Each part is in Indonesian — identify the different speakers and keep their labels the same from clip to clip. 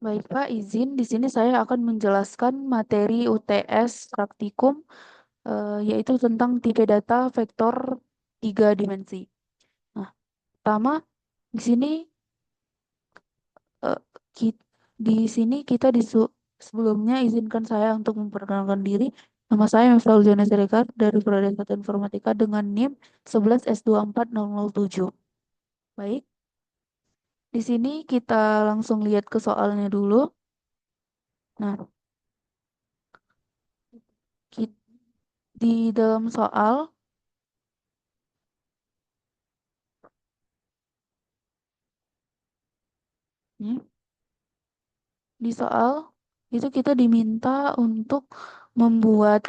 Speaker 1: Baik Pak, izin di sini saya akan menjelaskan materi UTS praktikum yaitu tentang tipe data vektor 3 dimensi. Nah, pertama di sini eh, ki- di sini kita sebelumnya izinkan saya untuk memperkenalkan diri. Nama saya Mifta Uljana Siregar dari Prodi Satu Informatika dengan NIM 11S24007. Baik, di sini kita langsung lihat ke soalnya dulu. Nah, ki- di dalam soal ini di soal itu membuat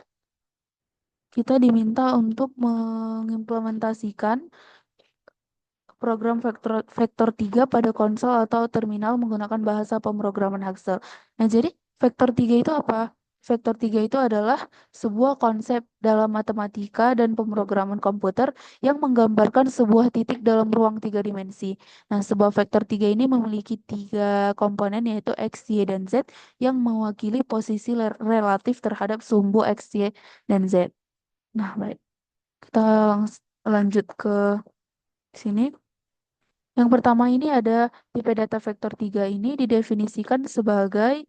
Speaker 1: kita diminta untuk mengimplementasikan program vektor 3 pada konsol atau terminal menggunakan bahasa pemrograman Haskell. Nah, jadi vektor 3 itu apa? Vektor 3 itu adalah sebuah konsep dalam matematika dan pemrograman komputer yang menggambarkan sebuah titik dalam ruang 3 dimensi. Nah, sebuah vektor 3 ini memiliki 3 komponen yaitu X, Y, dan Z yang mewakili posisi relatif terhadap sumbu X, Y, dan Z. Nah, baik. Kita lanjut ke sini. Yang pertama ini ada tipe data vektor 3 ini didefinisikan sebagai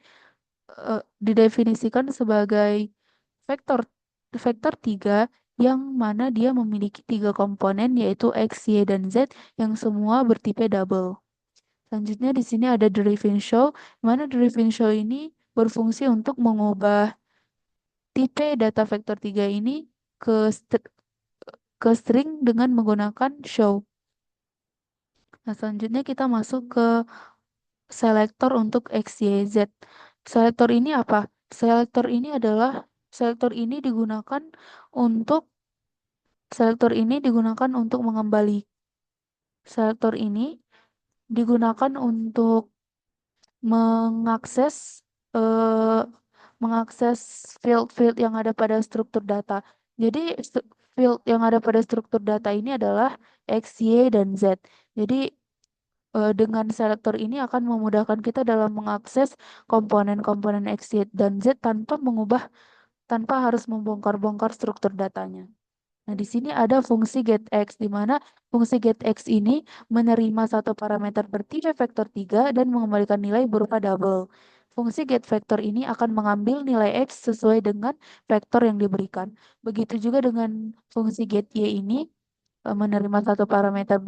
Speaker 1: vektor vektor 3 yang mana dia memiliki 3 komponen yaitu X, Y, dan Z yang semua bertipe double. Selanjutnya di sini ada Deriving Show, mana Deriving Show ini berfungsi untuk mengubah tipe data vektor 3 ini ke string dengan menggunakan show. Nah, selanjutnya kita masuk ke selektor untuk X, Y, Z. Selektor ini apa? Selektor ini digunakan untuk selektor ini digunakan untuk mengembali. Selektor ini digunakan untuk mengakses eh, mengakses field-field yang ada pada struktur data. Jadi field yang ada pada struktur data ini adalah X, Y, dan Z. Jadi dengan selektor ini akan memudahkan kita dalam mengakses komponen-komponen X, Y, dan Z tanpa harus membongkar-bongkar struktur datanya. Nah, di sini ada fungsi getX, di mana fungsi getX ini menerima satu parameter bertipe vektor 3 dan mengembalikan nilai berupa double. Fungsi getVector ini akan mengambil nilai X sesuai dengan vektor yang diberikan. Begitu juga dengan fungsi getY ini menerima satu parameter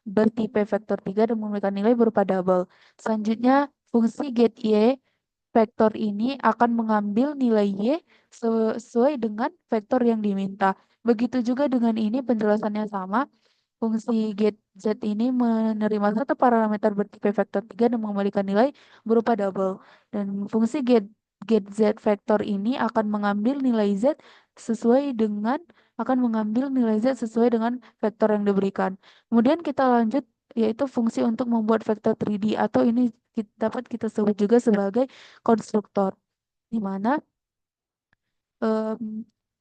Speaker 1: bertipe vektor 3 dan memberikan nilai berupa double. Selanjutnya, fungsi getY vektor ini akan mengambil nilai Y sesuai dengan vektor yang diminta. Begitu juga dengan ini penjelasannya sama. Fungsi get Z ini menerima satu parameter bertipe vektor 3 dan mengembalikan nilai berupa double. Dan fungsi get Z vektor ini akan mengambil nilai Z sesuai dengan vektor yang diberikan. Kemudian kita lanjut yaitu fungsi untuk membuat vektor 3D atau ini dapat kita sebut juga sebagai konstruktor. Di mana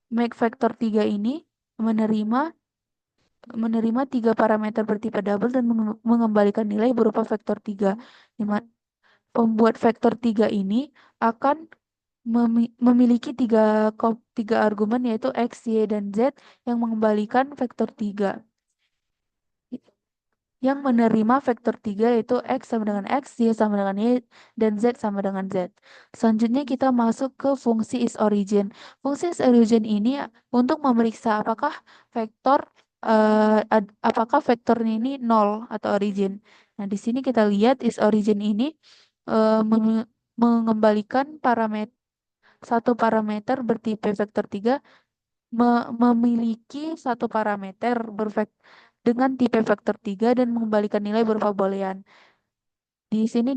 Speaker 1: make vektor 3 ini menerima menerima 3 parameter bertipe double dan mengembalikan nilai berupa vektor 3. Pembuat vektor 3 ini akan memiliki tiga argumen yaitu X, Y, dan Z yang mengembalikan vektor 3. Yang menerima vektor 3 yaitu X sama dengan X, Y sama dengan Y, dan Z sama dengan Z. Selanjutnya kita masuk ke fungsi isOrigin. Fungsi isOrigin ini untuk memeriksa apakah vektor ini nol atau origin. Nah, di sini kita lihat isOrigin ini mengembalikan satu parameter bertipe vektor 3 memiliki satu parameter dengan tipe vektor 3 dan mengembalikan nilai berupa boolean. Di sini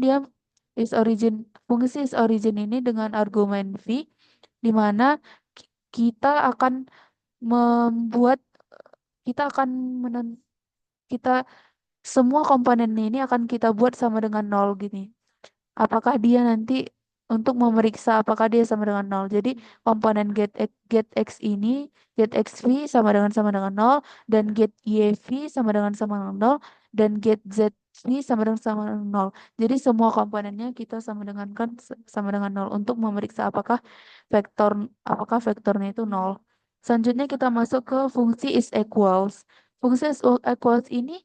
Speaker 1: fungsi is origin ini dengan argumen v, di mana kita akan membuat kita akan kita semua komponen ini akan kita buat sama dengan nol gini. Apakah dia nanti untuk memeriksa apakah dia sama dengan nol. Jadi komponen get x ini get xv sama dengan nol dan get yv sama dengan nol dan get Z ini sama dengan 0. Jadi semua komponennya kita sama dengan 0 untuk memeriksa apakah vektornya itu 0. Selanjutnya kita masuk ke fungsi is equals. Fungsi is equals ini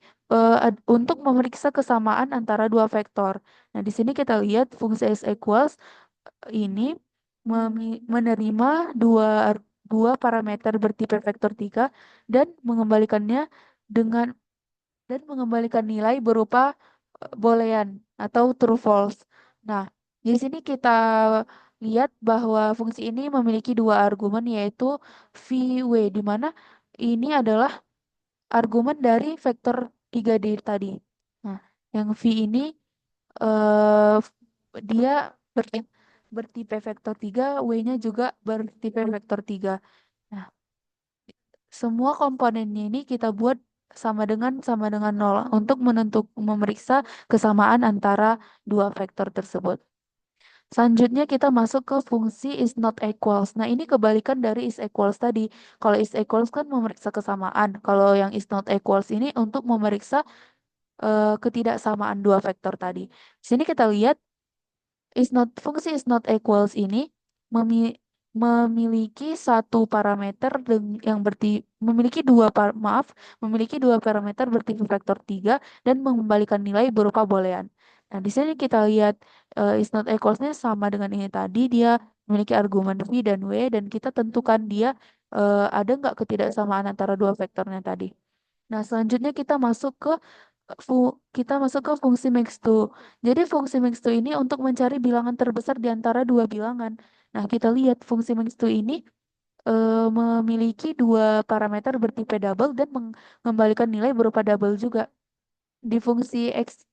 Speaker 1: untuk memeriksa kesamaan antara dua vektor. Nah, di sini kita lihat fungsi is equals ini menerima dua parameter bertipe vektor 3 dan mengembalikannya dengan mengembalikan nilai berupa boolean atau true false. Nah, di sini kita lihat bahwa fungsi ini memiliki dua argumen yaitu v, w, di mana ini adalah argumen dari vektor 3D tadi. Nah, yang v ini eh dia bertipe vektor 3, W-nya juga bertipe vektor 3. Nah, semua komponennya ini kita buat sama dengan 0 untuk memeriksa kesamaan antara dua vektor tersebut. Selanjutnya kita masuk ke fungsi is not equals. Nah, ini kebalikan dari is equals tadi. Kalau is equals kan memeriksa kesamaan. Kalau yang is not equals ini untuk memeriksa ketidaksamaan dua vektor tadi. Di sini kita lihat fungsi is not equals ini memiliki satu parameter memiliki dua parameter bertipe vektor 3 dan mengembalikan nilai berupa boolean. Nah, di sini kita lihat is not equals-nya sama dengan ini tadi, dia memiliki argumen v dan w dan kita tentukan dia ada nggak ketidaksamaan antara dua vektornya tadi. Nah, selanjutnya kita masuk ke fungsi max2. Jadi fungsi max2 ini untuk mencari bilangan terbesar di antara dua bilangan. Nah, kita lihat fungsi max2 ini memiliki dua parameter bertipe double dan mengembalikan nilai berupa double juga. Di fungsi x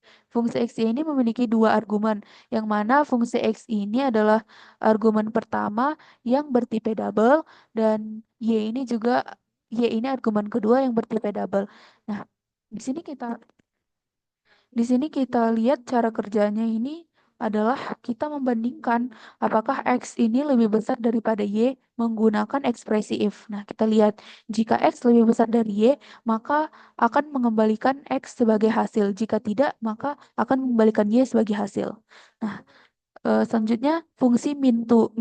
Speaker 1: ini memiliki dua argumen, yang mana fungsi x ini adalah argumen pertama yang bertipe double dan y ini argumen kedua yang bertipe double. Nah, di sini kita lihat cara kerjanya ini adalah kita membandingkan apakah X ini lebih besar daripada Y menggunakan ekspresi if. Nah, kita lihat jika X lebih besar dari Y, maka akan mengembalikan X sebagai hasil. Jika tidak, maka akan mengembalikan Y sebagai hasil. Nah, selanjutnya fungsi min 2.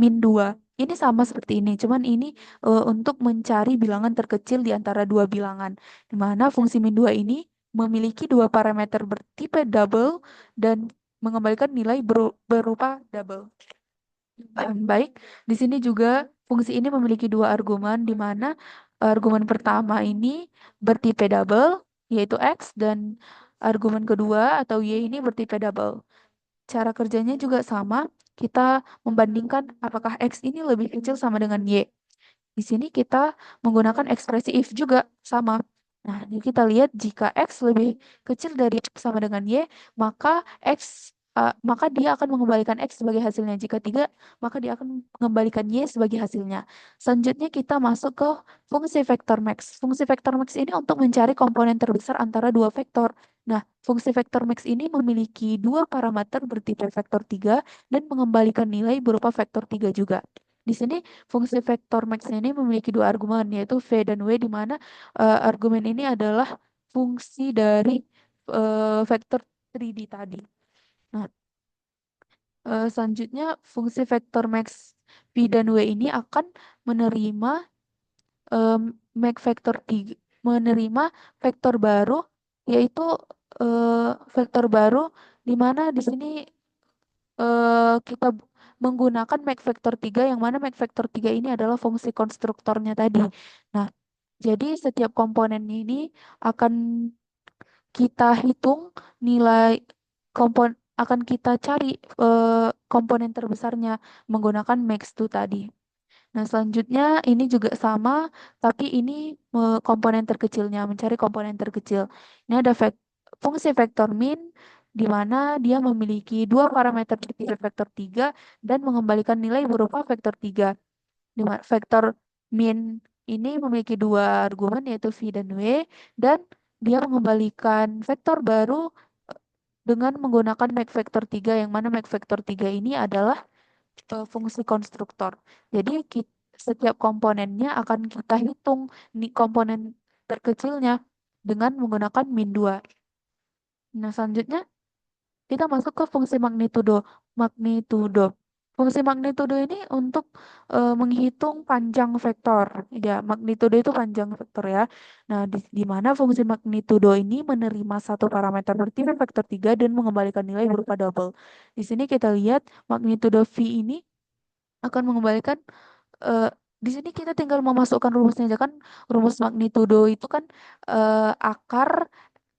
Speaker 1: Ini sama seperti ini, cuman ini untuk mencari bilangan terkecil di antara dua bilangan. Di mana fungsi min 2 ini memiliki dua parameter bertipe double dan mengembalikan nilai berupa double. Baik, di sini juga fungsi ini memiliki dua argumen, di mana argumen pertama ini bertipe double, yaitu X, dan argumen kedua atau Y ini bertipe double. Cara kerjanya juga sama, kita membandingkan apakah X ini lebih kecil sama dengan Y. Di sini kita menggunakan ekspresi if juga sama. Nah, jadi kita lihat jika X lebih kecil dari sama dengan Y, maka dia akan mengembalikan X sebagai hasilnya. Jika tidak, maka dia akan mengembalikan Y sebagai hasilnya. Selanjutnya kita masuk ke fungsi vektor max. Fungsi vektor max ini untuk mencari komponen terbesar antara dua vektor. Nah, fungsi vektor max ini memiliki dua parameter bertipe vektor 3 dan mengembalikan nilai berupa vektor 3 juga. Di sini fungsi vektor max ini memiliki dua argumen yaitu v dan w, di mana argumen ini adalah fungsi dari vektor 3D tadi. Nah, selanjutnya fungsi vektor max v dan w ini akan menerima make vektor 3, menerima vektor baru yaitu vektor baru di mana di sini kita menggunakan make vektor 3 yang mana make vektor 3 ini adalah fungsi konstruktornya tadi. Nah, jadi setiap komponen ini akan kita hitung nilai akan kita cari komponen terbesarnya menggunakan max2 tadi. Nah, selanjutnya ini juga sama, tapi ini komponen terkecilnya, mencari komponen terkecil. Ini ada fungsi vektor min, di mana dia memiliki dua parameter bertipe vektor 3 dan mengembalikan nilai berupa vektor 3. Di mana vektor min ini memiliki dua argumen yaitu v dan w, dan dia mengembalikan vektor baru dengan menggunakan make vektor 3, yang mana make vektor 3 ini adalah fungsi konstruktor. Jadi setiap komponennya akan kita hitung komponen terkecilnya dengan menggunakan min 2. Nah, selanjutnya kita masuk ke fungsi magnitudo. Magnitudo. Fungsi magnitudo ini untuk menghitung panjang vektor. Ya, magnitudo itu panjang vektor ya. Nah, di mana fungsi magnitudo ini menerima satu parameter bertipe vektor 3 dan mengembalikan nilai berupa double. Di sini kita lihat magnitudo V ini akan mengembalikan eh, di sini kita tinggal memasukkan rumusnya aja kan. Rumus magnitudo itu kan akar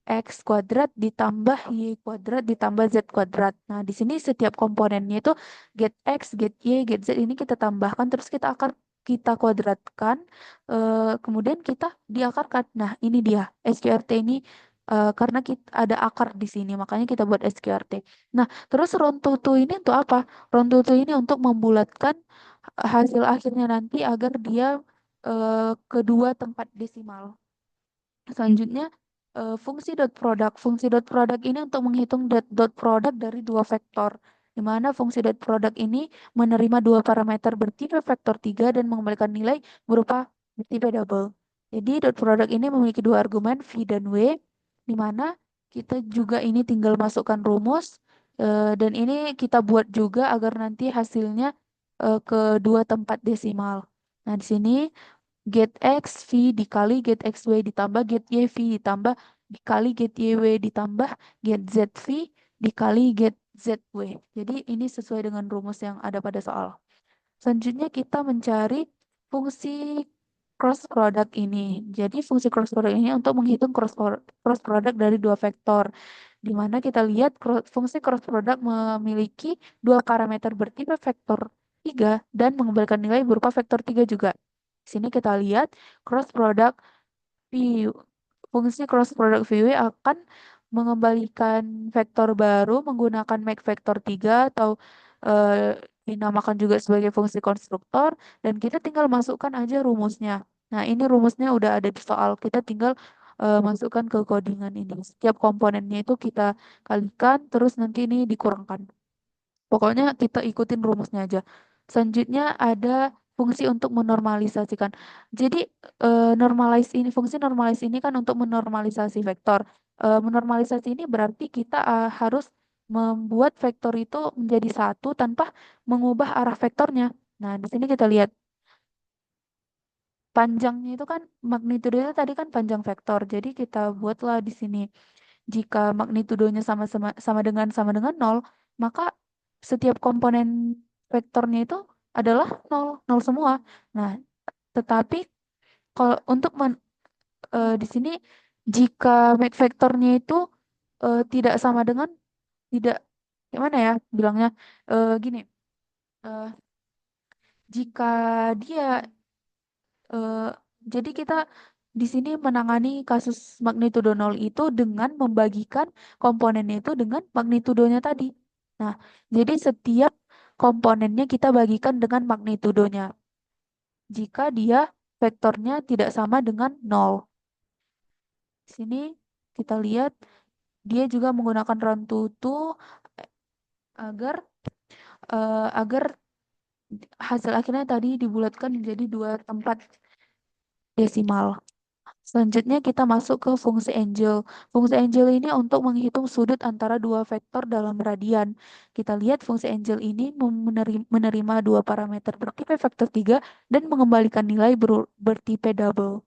Speaker 1: X kuadrat ditambah Y kuadrat ditambah Z kuadrat. Nah, di sini setiap komponennya itu get X, get Y, get Z ini kita tambahkan terus kita kuadratkan, kemudian kita diakarkan. Nah, ini dia SQRT ini, karena kita ada akar di sini makanya kita buat SQRT. Nah, terus runtutu ini untuk apa? Runtutu ini untuk membulatkan hasil akhirnya nanti agar dia kedua tempat desimal. Selanjutnya fungsi dot product. Fungsi dot product ini untuk menghitung dot product dari dua vektor. Di mana fungsi dot product ini menerima dua parameter bertipe vektor 3 dan mengembalikan nilai berupa bertipe double. Jadi dot product ini memiliki dua argumen V dan W, di mana kita juga ini tinggal masukkan rumus, dan ini kita buat juga agar nanti hasilnya ke dua tempat desimal. Nah, di sini get X V dikali get XY ditambah get YV ditambah dikali get YW ditambah get ZV dikali get ZW. Jadi ini sesuai dengan rumus yang ada pada soal. Selanjutnya kita mencari fungsi cross product ini. Jadi fungsi cross product ini untuk menghitung cross product dari dua vektor. Di mana kita lihat fungsi cross product memiliki dua parameter bertipe vektor 3 dan mengembalikan nilai berupa vektor 3 juga. Di sini kita lihat cross product V. Fungsi cross product VW akan mengembalikan vektor baru menggunakan make vektor 3 atau dinamakan juga sebagai fungsi konstruktor, dan kita tinggal masukkan aja rumusnya. Nah, ini rumusnya udah ada di soal. Kita tinggal masukkan ke codingan ini. Setiap komponennya itu kita kalikan terus nanti ini dikurangkan. Pokoknya kita ikutin rumusnya aja. Selanjutnya ada fungsi untuk menormalisasikan. Jadi fungsi normalize ini kan untuk menormalisasi vektor. Menormalisasi ini berarti kita harus membuat vektor itu menjadi satu tanpa mengubah arah vektornya. Nah, di sini kita lihat panjangnya itu kan magnitudo itu tadi kan panjang vektor. Jadi kita buatlah di sini jika magnitudonya sama dengan nol, maka setiap komponen vektornya itu adalah nol, nol semua. Nah, tetapi kalau untuk di sini jika make vektornya itu tidak sama dengan tidak gimana ya bilangnya, gini, eh, jika dia eh, jadi kita di sini menangani kasus magnitudo nol itu dengan membagikan komponennya itu dengan magnitudonya tadi. Nah, jadi setiap komponennya kita bagikan dengan magnitudonya. Jika dia vektornya tidak sama dengan nol. Di sini kita lihat dia juga menggunakan run to agar agar hasil akhirnya tadi dibulatkan menjadi dua tempat desimal. Selanjutnya kita masuk ke fungsi angle. Fungsi angle ini untuk menghitung sudut antara dua vektor dalam radian. Kita lihat fungsi angle ini menerima dua parameter bertipe vektor 3 dan mengembalikan nilai bertipe double.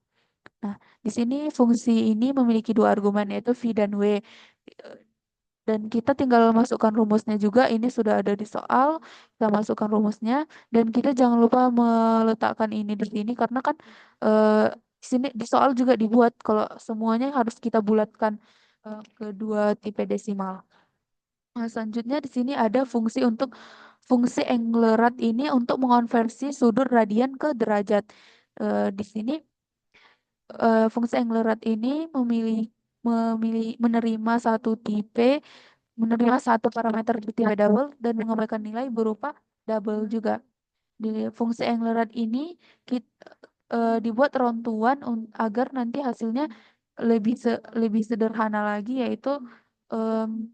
Speaker 1: Nah, di sini fungsi ini memiliki dua argumen yaitu V dan W. Dan kita tinggal masukkan rumusnya juga. Ini sudah ada di soal. Kita masukkan rumusnya dan kita jangan lupa meletakkan ini di sini karena kan di sini di soal juga dibuat kalau semuanya harus kita bulatkan ke dua tipe desimal. Nah, selanjutnya di sini ada fungsi angular rate ini untuk mengonversi sudut radian ke derajat. Di sini fungsi angular rate ini menerima satu parameter tipe double dan mengembalikan nilai berupa double juga. Di fungsi angular rate ini kita dibuat rontuan agar nanti hasilnya lebih sederhana lagi, yaitu em,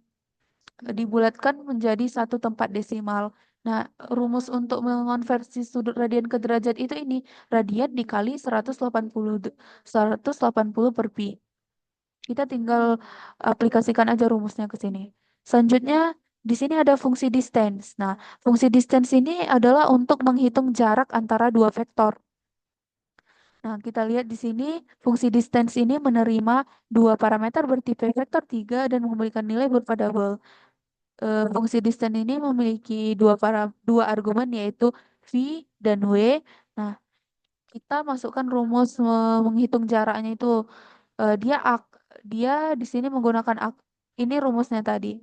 Speaker 1: dibulatkan menjadi satu tempat desimal. Nah, rumus untuk mengonversi sudut radian ke derajat itu ini radian dikali 180 per pi. Kita tinggal aplikasikan aja rumusnya ke sini. Selanjutnya, di sini ada fungsi distance. Nah, fungsi distance ini adalah untuk menghitung jarak antara dua vektor. Nah, kita lihat di sini fungsi distance ini menerima dua parameter bertipe vektor 3 dan memberikan nilai berupa double. Fungsi distance ini memiliki dua argumen yaitu v dan w. Nah, kita masukkan rumus menghitung jaraknya itu. Eh, dia ak dia di sini menggunakan ini rumusnya tadi.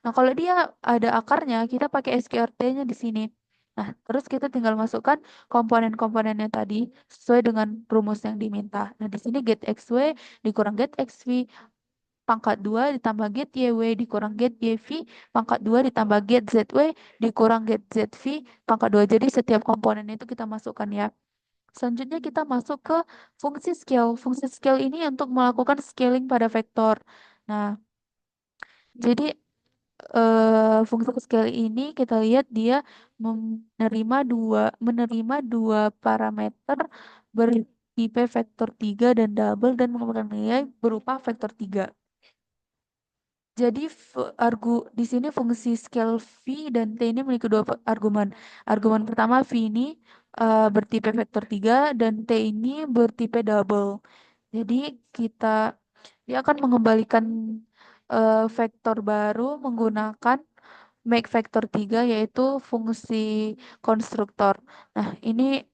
Speaker 1: Nah, kalau dia ada akarnya, kita pakai SQRT-nya di sini. Nah, terus kita tinggal masukkan komponen-komponennya tadi sesuai dengan rumus yang diminta. Nah, di sini get XW dikurang get XV pangkat 2 ditambah get YW dikurang get YV pangkat 2 ditambah get ZW dikurang get ZV pangkat 2. Jadi setiap komponen itu kita masukkan ya. Selanjutnya kita masuk ke fungsi scale. Fungsi scale ini untuk melakukan scaling pada vektor. Nah, jadi fungsi scale ini kita lihat dia menerima dua parameter bertipe vektor 3 dan double dan memberikan nilai berupa vektor 3. Jadi di sini fungsi scale V dan T ini memiliki dua argumen. Argumen pertama V ini bertipe vektor 3 dan T ini bertipe double. Jadi dia akan mengembalikan vektor baru menggunakan make vektor 3 yaitu fungsi konstruktor. Nah, ini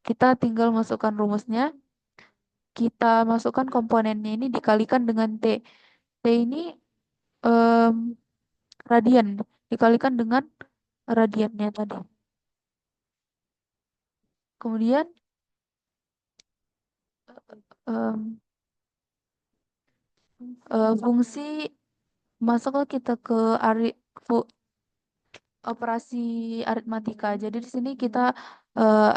Speaker 1: kita tinggal masukkan rumusnya. Kita masukkan komponennya ini dikalikan dengan T. T ini em, radian dikalikan dengan radiannya tadi. Kemudian em, fungsi masuklah kita ke operasi aritmatika. Jadi di sini kita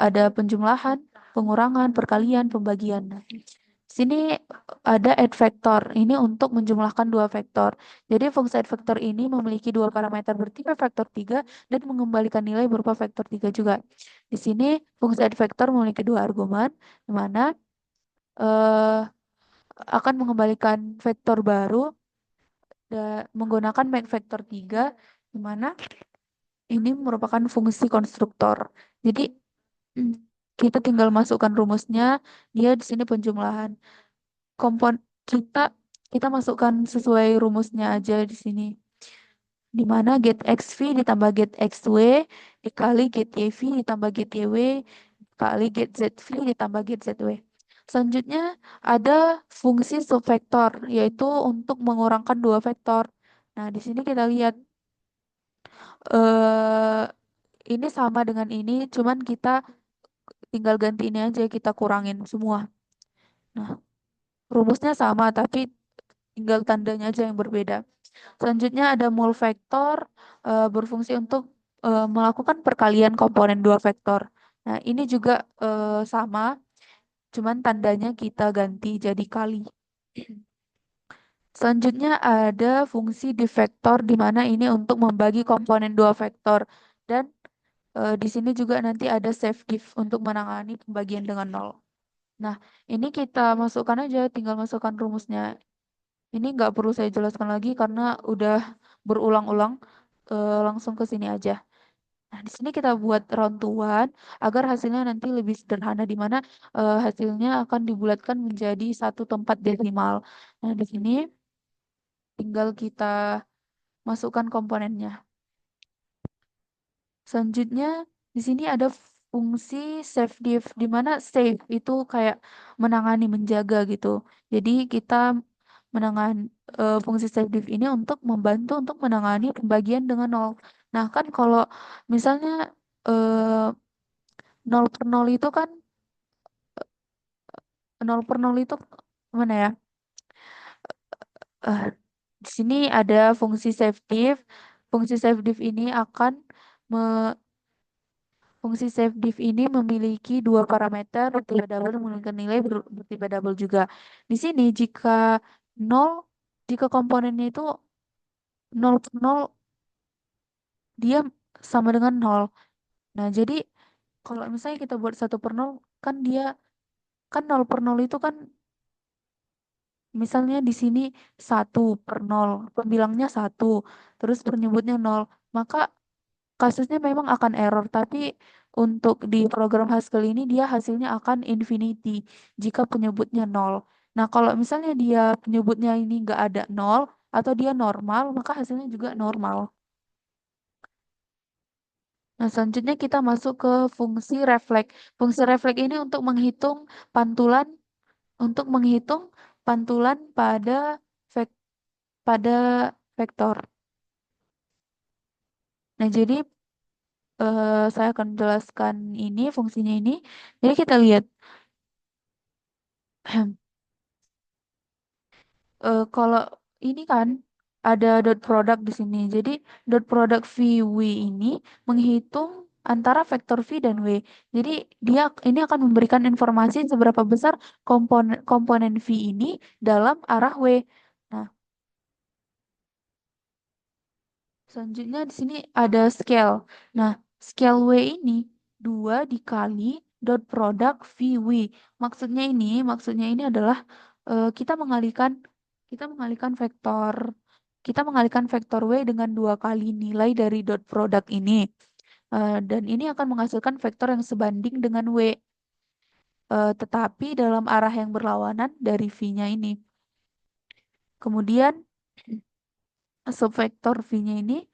Speaker 1: ada penjumlahan, pengurangan, perkalian, pembagian. Nah, di sini ada add vektor. Ini untuk menjumlahkan dua vektor. Jadi fungsi add vektor ini memiliki dua parameter bertipe vektor 3 dan mengembalikan nilai berupa vektor 3 juga. Di sini fungsi add vektor memiliki dua argumen, di mana eh, akan mengembalikan vektor baru menggunakan make vektor 3, di mana ini merupakan fungsi konstruktor. Jadi mm, kita tinggal masukkan rumusnya, dia di sini penjumlahan. Kompon kita kita masukkan sesuai rumusnya aja di sini. Di mana get xv ditambah get xw dikali get yv ditambah get yw dikali get zv ditambah get zw. Selanjutnya ada fungsi subvektor yaitu untuk mengurangkan dua vektor. Nah, di sini kita lihat eh ini sama dengan ini, cuman kita tinggal ganti ini aja, kita kurangin semua. Nah, rumusnya sama, tapi tinggal tandanya aja yang berbeda. Selanjutnya ada mul vektor berfungsi untuk melakukan perkalian komponen dua vektor. Nah, ini juga sama, cuman tandanya kita ganti jadi kali. Selanjutnya ada fungsi divektor di mana ini untuk membagi komponen dua vektor dan di sini juga nanti ada save diff untuk menangani pembagian dengan nol. Nah, ini kita masukkan aja, tinggal masukkan rumusnya. Ini nggak perlu saya jelaskan lagi karena udah berulang-ulang, langsung ke sini aja. Nah, di sini kita buat round-to-one agar hasilnya nanti lebih sederhana di mana hasilnya akan dibulatkan menjadi satu tempat desimal. Nah, di sini tinggal kita masukkan komponennya. Selanjutnya di sini ada fungsi save diff di mana save itu kayak menangani, menjaga gitu. Jadi kita fungsi save diff ini untuk membantu untuk menangani pembagian dengan nol. Nah, kan kalau misalnya eh, nol per nol itu kan nol per nol itu mana ya? Eh, di sini ada fungsi save diff. Fungsi save diff ini akan Fungsi save diff ini memiliki dua parameter bertipe double memiliki nilai bertipe double juga. Di sini nol, jika komponennya itu nol per nol, dia sama dengan nol. Nah, jadi kalau misalnya kita buat satu per nol, kan dia kan nol per nol itu kan Misalnya di sini 1/0, pembilangnya 1, terus penyebutnya 0, maka kasusnya memang akan error, tapi untuk di program Haskell ini dia hasilnya akan infinity jika penyebutnya 0. Nah, kalau misalnya dia penyebutnya ini nggak ada 0 atau dia normal, maka hasilnya juga normal. Nah, selanjutnya kita masuk ke fungsi refleks. Fungsi refleks ini pantulan untuk menghitung pantulan vek, pada vektor. Nah, jadi saya akan jelaskan ini fungsinya ini. Jadi kita lihat kalau ini kan ada dot product di sini. Jadi dot product v ini menghitung antara vektor v dan w. Jadi dia ini akan memberikan informasi seberapa besar komponen komponen v ini dalam arah w. Nah, selanjutnya di sini ada scale. Nah, scale W ini 2 dikali dot product VW. Maksudnya ini adalah kita mengalihkan vektor V dengan 2 kali nilai dari dot product ini. Dan ini akan menghasilkan vektor yang sebanding dengan W. Tetapi dalam arah yang berlawanan dari V-nya ini. Kemudian subvektor V-nya ini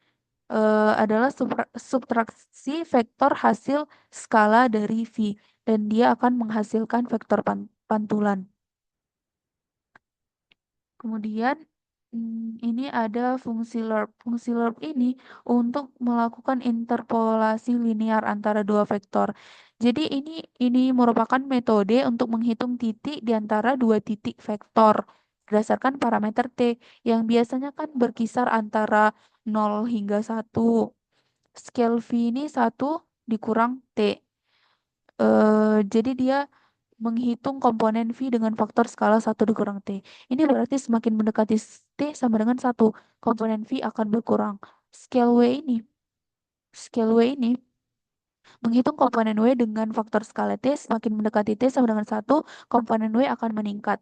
Speaker 1: adalah subtraksi vektor hasil skala dari V dan dia akan menghasilkan vektor pantulan. Kemudian ini ada fungsi LERP. Fungsi LERP ini untuk melakukan interpolasi linear antara dua vektor. Jadi ini merupakan metode untuk menghitung titik di antara dua titik vektor berdasarkan parameter T yang biasanya kan berkisar antara 0 hingga 1. Scale V ini 1 dikurang T. Jadi dia menghitung komponen V dengan faktor skala 1 dikurang T. Ini berarti semakin mendekati T sama dengan 1, komponen V akan berkurang. Scale W ini, scale W ini menghitung komponen W dengan faktor skala T, semakin mendekati T sama dengan 1, komponen W akan meningkat.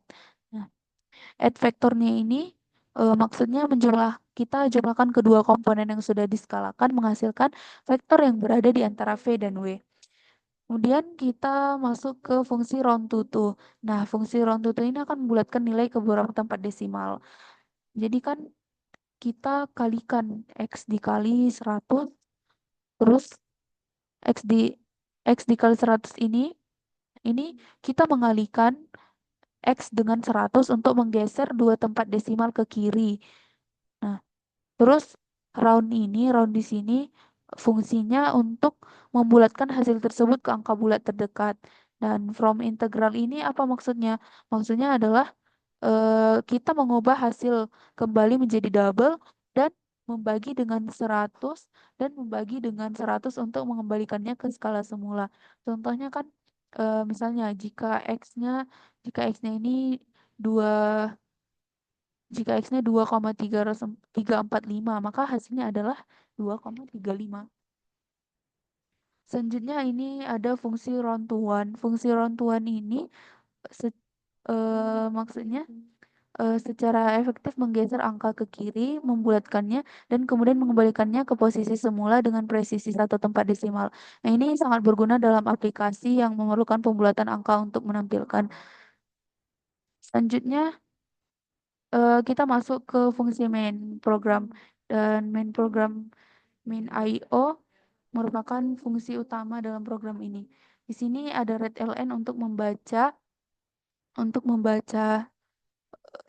Speaker 1: Nah, add vektornya ini maksudnya kita jumlahkan kedua komponen yang sudah diskalakan menghasilkan vektor yang berada di antara V dan W. Kemudian kita masuk ke fungsi round to two. Nah, fungsi round to two ini akan membulatkan nilai ke beberapa tempat desimal. Jadi kan kita kalikan X dikali 100, terus X di X dikali 100 ini kita mengalihkan X dengan 100 untuk menggeser 2 tempat desimal ke kiri. Nah, terus round di sini fungsinya untuk membulatkan hasil tersebut ke angka bulat terdekat. Dan from integral ini apa maksudnya? Maksudnya adalah kita mengubah hasil kembali menjadi double dan membagi dengan 100 dan membagi dengan 100 untuk mengembalikannya ke skala semula. Contohnya kan misalnya jika X-nya ini 2 jika X-nya 2,345, maka hasilnya adalah 2,35. Selanjutnya ini ada fungsi round to one. Fungsi round to one ini maksudnya secara efektif menggeser angka ke kiri, membulatkannya, dan kemudian mengembalikannya ke posisi semula dengan presisi 1 tempat desimal. Nah, ini sangat berguna dalam aplikasi yang memerlukan pembulatan angka untuk menampilkan. Selanjutnya kita masuk ke fungsi main program. Dan main IO merupakan fungsi utama dalam program ini. Di sini ada readLN untuk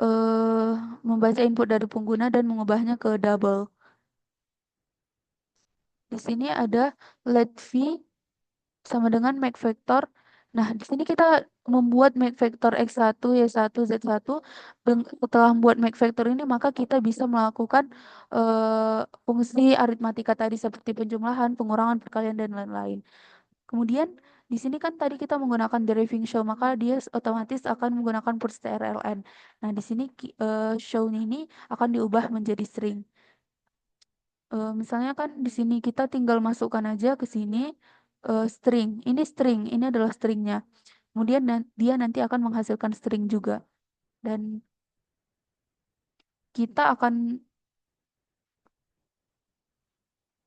Speaker 1: eh, membaca input dari pengguna dan mengubahnya ke double. Di sini ada let v sama dengan make vector. Nah, di sini kita membuat make vector x1, y1, z1. Setelah membuat make vector ini, maka kita bisa melakukan fungsi aritmatika tadi seperti penjumlahan, pengurangan, perkalian, dan lain-lain. Kemudian di sini kan tadi kita menggunakan deriving show, maka dia otomatis akan menggunakan puts trln. Nah, di sini show-nya ini akan diubah menjadi string. Misalnya kan di sini kita tinggal masukkan aja ke sini string. Ini adalah stringnya. Kemudian dia nanti akan menghasilkan string juga. Dan kita akan,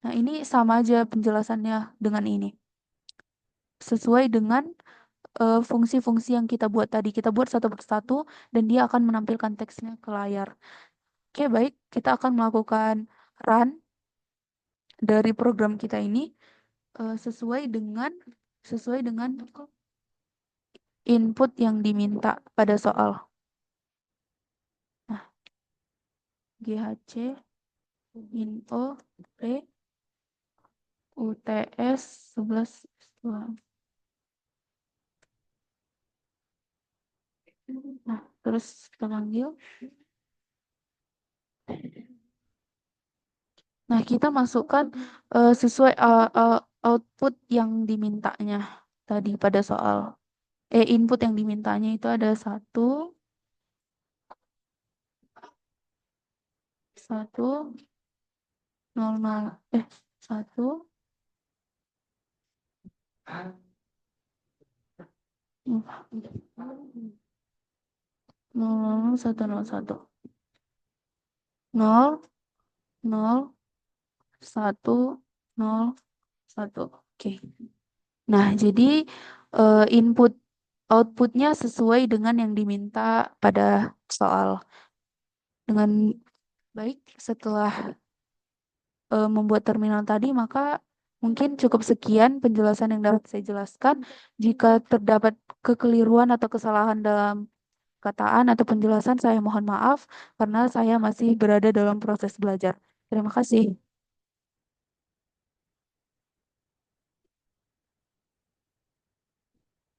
Speaker 1: nah ini sama aja penjelasannya dengan ini. Sesuai dengan fungsi-fungsi yang kita buat tadi. Kita buat satu persatu dan dia akan menampilkan teksnya ke layar. Oke, baik. Kita akan melakukan run dari program kita ini sesuai dengan input yang diminta pada soal. Nah, GHC info P UTS 11. Nah, terus kita panggil. Nah, kita masukkan sesuai output yang dimintanya tadi pada soal. Input yang dimintanya itu ada satu, nol, nol, satu, nol, satu, nol, satu, nol, nol, satu, nol, satu. Oke. Nah, jadi input outputnya sesuai dengan yang diminta pada soal. Dengan baik, setelah membuat terminal tadi, maka mungkin cukup sekian penjelasan yang dapat saya jelaskan. Jika terdapat kekeliruan atau kesalahan dalam kataan atau penjelasan, saya mohon maaf karena saya masih berada dalam proses belajar. Terima kasih.